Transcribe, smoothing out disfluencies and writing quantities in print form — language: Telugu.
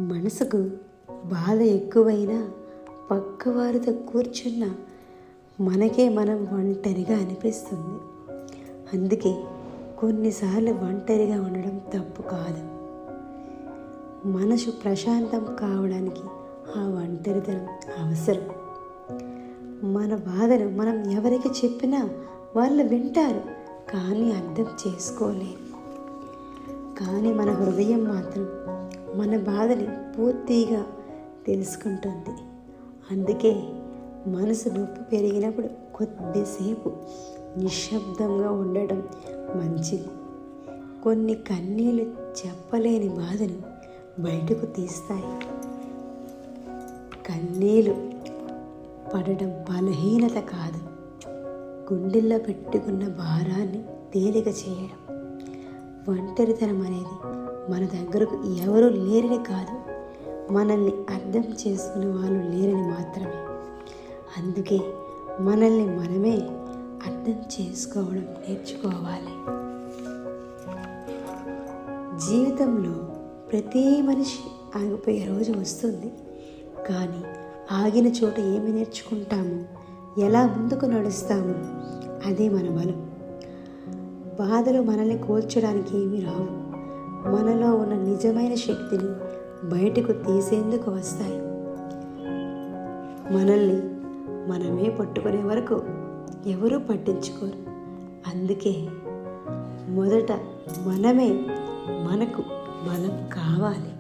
మనసుకు బాధ ఎక్కువైనా పక్కవారితో కూర్చున్న మనకే మనం ఒంటరిగా అనిపిస్తుంది. అందుకే కొన్నిసార్లు ఒంటరిగా ఉండడం తప్పు కాదు. మనసు ప్రశాంతం కావడానికి ఆ ఒంటరితనం అవసరం. మన బాధను మనం ఎవరికి చెప్పినా వాళ్ళు వింటారు, కానీ అర్థం చేసుకోలేరు. కానీ మన హృదయం మాత్రం మన బాధని పూర్తిగా తెలుసుకుంటుంది. అందుకే మనసు నొప్పి పెరిగినప్పుడు కొద్దిసేపు నిశ్శబ్దంగా ఉండడం మంచిది. కొన్ని కన్నీళ్ళు చెప్పలేని బాధను బయటకు తీస్తాయి. కన్నీళ్ళు పడడం బలహీనత కాదు, గుండెల్లో పెట్టుకున్న భారాన్ని తేలిక చేయడం. ఒంటరితనం అనేది మన దగ్గరకు ఎవరూ లేరని కాదు, మనల్ని అర్థం చేసుకునే వాళ్ళు లేరని మాత్రమే. అందుకే మనల్ని మనమే అర్థం చేసుకోవడం నేర్చుకోవాలి. జీవితంలో ప్రతి మనిషి ఆగిపోయే రోజు వస్తుంది. కానీ ఆగిన చోట ఏమి నేర్చుకుంటామో, ఎలా ముందుకు నడుస్తామో అదే మన బలం. బాధలు మనల్ని కోల్చడానికి ఏమీ రావు, మనలో ఉన్న నిజమైన శక్తిని బయటకు తీసేందుకు వస్తాయి. మనల్ని మనమే పట్టుకునే వరకు ఎవరూ పట్టించుకోరు. అందుకే మొదట మనమే మనకు బలం కావాలి.